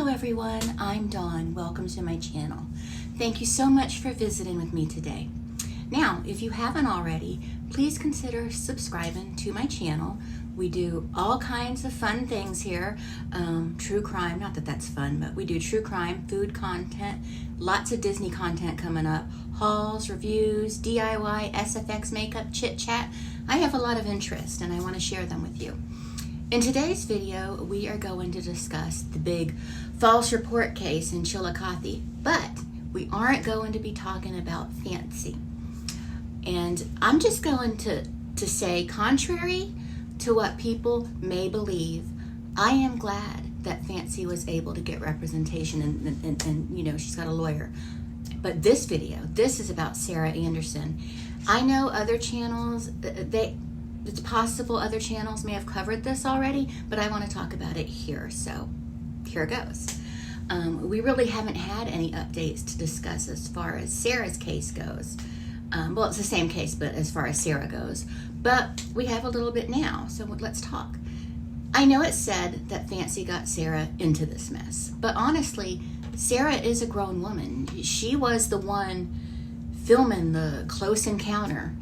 Hello everyone, I'm Dawn. Welcome to my channel. Thank you so much for visiting with me today. Now, if you haven't already, please consider subscribing to my channel. We do all kinds of fun things here. True crime, not that that's fun, but we do true crime, food content, lots of Disney content coming up, hauls, reviews, DIY, SFX makeup, chit chat. I have a lot of interest and I want to share them with you. In today's video, we are going to discuss the big false report case in Chillicothe, but we aren't going to be talking about Fancy. And I'm just going to say, contrary to what people may believe, I am glad that Fancy was able to get representation and you know, she's got a lawyer. But this video, this is about Sarah Anderson. I know other channels, it's possible other channels may have covered this already, but I want to talk about it here, so here goes. We really haven't had any updates to discuss as far as Sarah's case goes. Well, it's the same case, but as far as Sarah goes. But we have a little bit now, so let's talk. I know it said that Fancy got Sarah into this mess, but honestly, Sarah is a grown woman. She was the one filming the close encounter.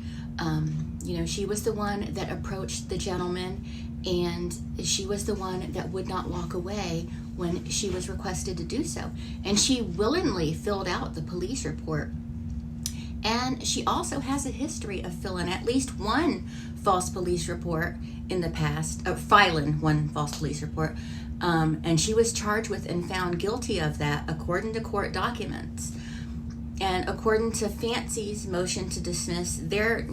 You know, she was the one that approached the gentleman, and she was the one that would not walk away when she was requested to do so. And she willingly filled out the police report. And she also has a history of filling at least one false police report in the past, filing one false police report. And she was charged with and found guilty of that according to court documents. And according to Fancy's motion to dismiss, there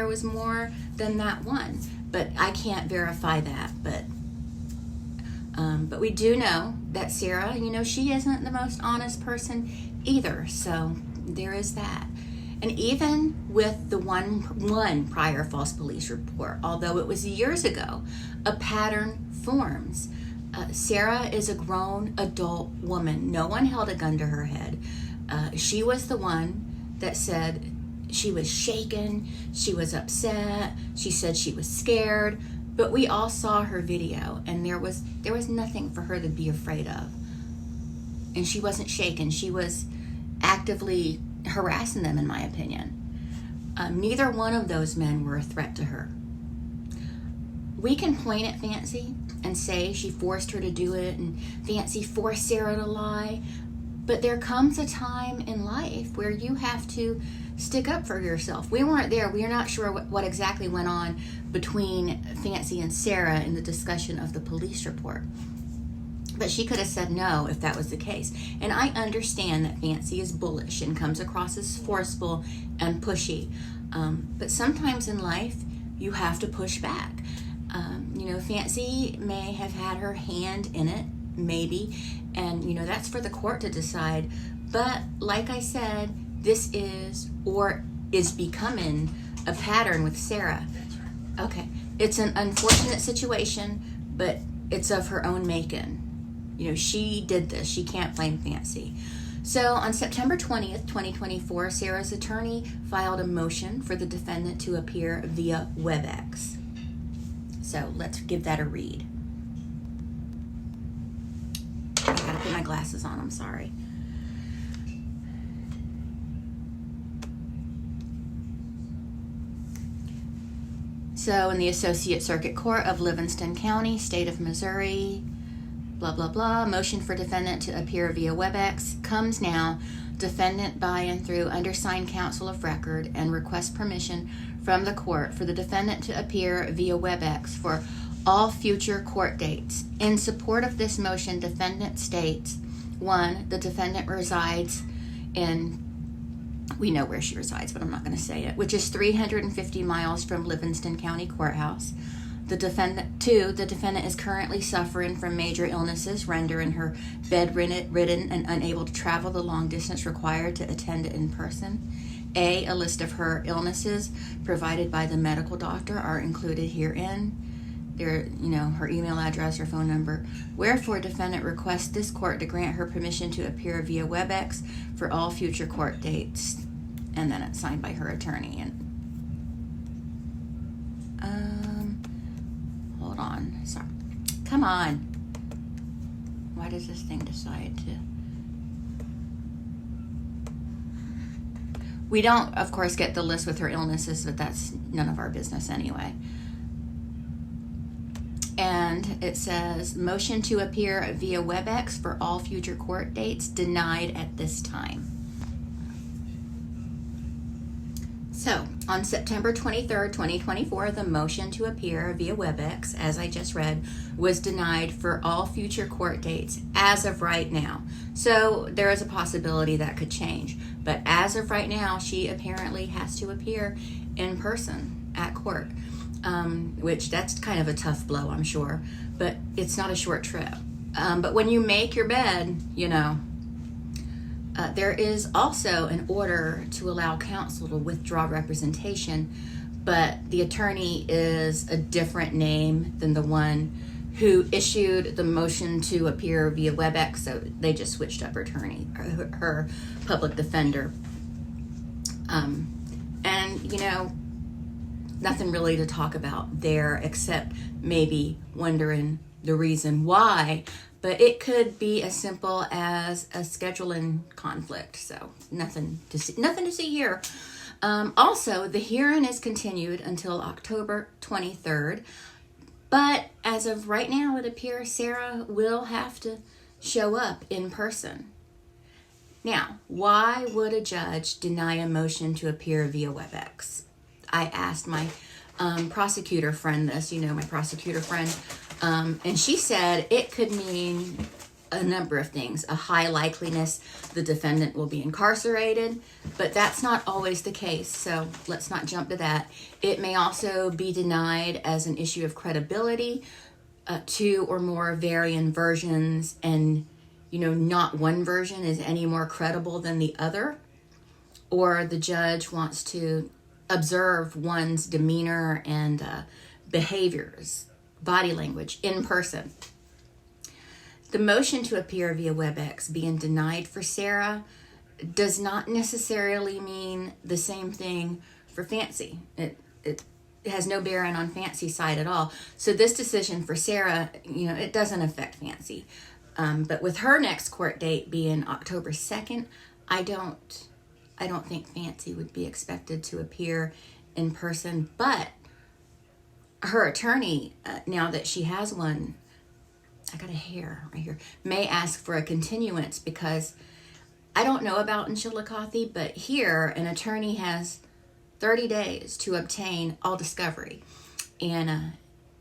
was more than that one, but I can't verify that. But we do know that Sarah, she isn't the most honest person either. So there is that. And even with the one prior false police report, although it was years ago, a pattern forms. Sarah is a grown adult woman. No one held a gun to her head. She was the one that said she was shaken, she was upset, she said she was scared, but we all saw her video and there was nothing for her to be afraid of. And she wasn't shaken, she was actively harassing them, in my opinion. Neither one of those men were a threat to her. We can point at Fancy and say she forced her to do it and Fancy forced Sarah to lie. But there comes a time in life where you have to stick up for yourself. We weren't there. We are not sure what exactly went on between Fancy and Sarah in the discussion of the police report. But she could have said no if that was the case. And I understand that Fancy is bullish and comes across as forceful and pushy. But sometimes in life, you have to push back. Fancy may have had her hand in it, maybe, and that's for the court to decide. But like I said, this is or is becoming a pattern with Sarah. Okay, it's an unfortunate situation, but it's of her own making. She did this. She can't blame Fancy. So on September 20th, 2024, Sarah's attorney filed a motion for the defendant to appear via WebEx. So let's give that a read. I gotta put my glasses on, I'm sorry. So in the Associate Circuit Court of Livingston County, State of Missouri, blah, blah, blah, motion for defendant to appear via WebEx comes now. Defendant by and through undersigned counsel of record and request permission from the court for the defendant to appear via WebEx for all future court dates. In support of this motion, defendant states, 1, the defendant resides in, we know where she resides, but I'm not going to say it, which is 350 miles from Livingston County Courthouse. 2, the defendant is currently suffering from major illnesses, rendering her bedridden and unable to travel the long distance required to attend in person. A list of her illnesses provided by the medical doctor are included herein. Her email address, her phone number. Wherefore, defendant requests this court to grant her permission to appear via WebEx for all future court dates. And then it's signed by her attorney. And hold on. Sorry. Come on. Why does this thing decide to? We don't, of course, get the list with her illnesses, but that's none of our business anyway. And it says, motion to appear via WebEx for all future court dates denied at this time. So, on September 23rd, 2024, the motion to appear via WebEx, as I just read, was denied for all future court dates as of right now. So, there is a possibility that could change. But as of right now, she apparently has to appear in person at court, which that's kind of a tough blow, I'm sure. But it's not a short trip. But when you make your bed, you know, there is also an order to allow counsel to withdraw representation, but the attorney is a different name than the one who issued the motion to appear via WebEx, so they just switched up her attorney, her public defender. And, you know, nothing really to talk about there except maybe wondering the reason why. But it could be as simple as a scheduling conflict. So nothing to see here. Also, the hearing is continued until October 23rd. But as of right now, it appears Sarah will have to show up in person. Now, why would a judge deny a motion to appear via WebEx? I asked my prosecutor friend this, you know, my prosecutor friend, and she said it could mean a number of things. A high likeliness the defendant will be incarcerated, but that's not always the case, so let's not jump to that. It may also be denied as an issue of credibility, 2 or more varying versions, and, you know, not one version is any more credible than the other, or the judge wants to observe one's demeanor and behaviors, body language in person. The motion to appear via WebEx being denied for Sarah does not necessarily mean the same thing for Fancy. It has no bearing on Fancy's side at all. So this decision for Sarah, you know, it doesn't affect Fancy. But with her next court date being October 2nd, I don't think Fancy would be expected to appear in person, but her attorney, now that she has one, I got a hair right here, may ask for a continuance because I don't know about in Chillicothe, but here an attorney has 30 days to obtain all discovery, and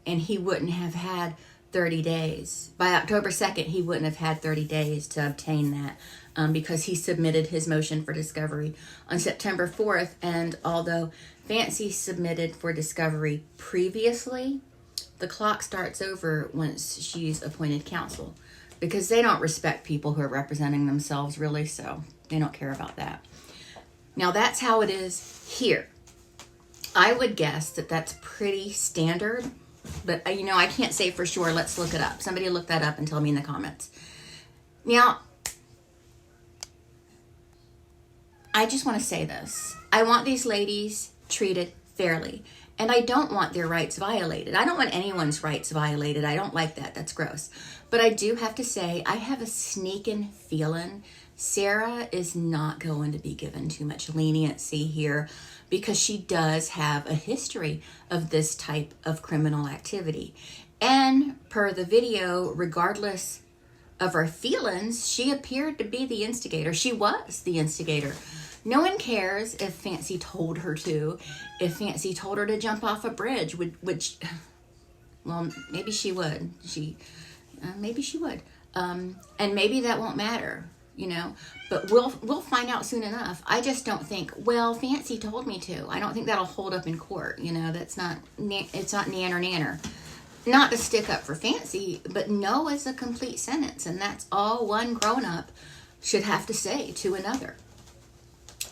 he wouldn't have had 30 days. By October 2nd, he wouldn't have had 30 days to obtain that because he submitted his motion for discovery on September 4th, and although Fancy submitted for discovery previously, the clock starts over once she's appointed counsel because they don't respect people who are representing themselves, really, so they don't care about that. Now, that's how it is here. I would guess that that's pretty standard, but, you know, I can't say for sure. Let's look it up. Somebody look that up and tell me in the comments. Now, I just want to say this. I want these ladies treated fairly, and I don't want their rights violated. I don't want anyone's rights violated. I don't like that. That's gross. But I do have to say, I have a sneaking feeling Sarah is not going to be given too much leniency here because she does have a history of this type of criminal activity. And per the video, regardless of her feelings, she appeared to be the instigator. She was the instigator. No one cares if Fancy told her to. If Fancy told her to jump off a bridge, which well, maybe she would. Maybe she would. And maybe that won't matter, you know. But we'll find out soon enough. I just don't think, well, Fancy told me to. I don't think that'll hold up in court. You know, it's not nanner nanner. Not to stick up for Fancy, but no is a complete sentence, and that's all one grown-up should have to say to another.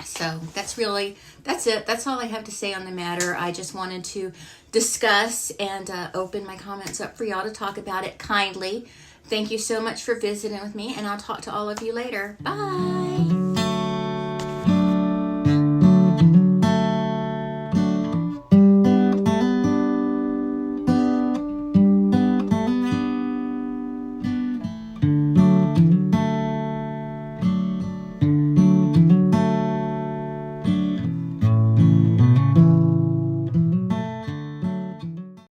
So that's it. That's all I have to say on the matter. I just wanted to discuss and open my comments up for y'all to talk about it kindly. Thank you so much for visiting with me, and I'll talk to all of you later. Bye.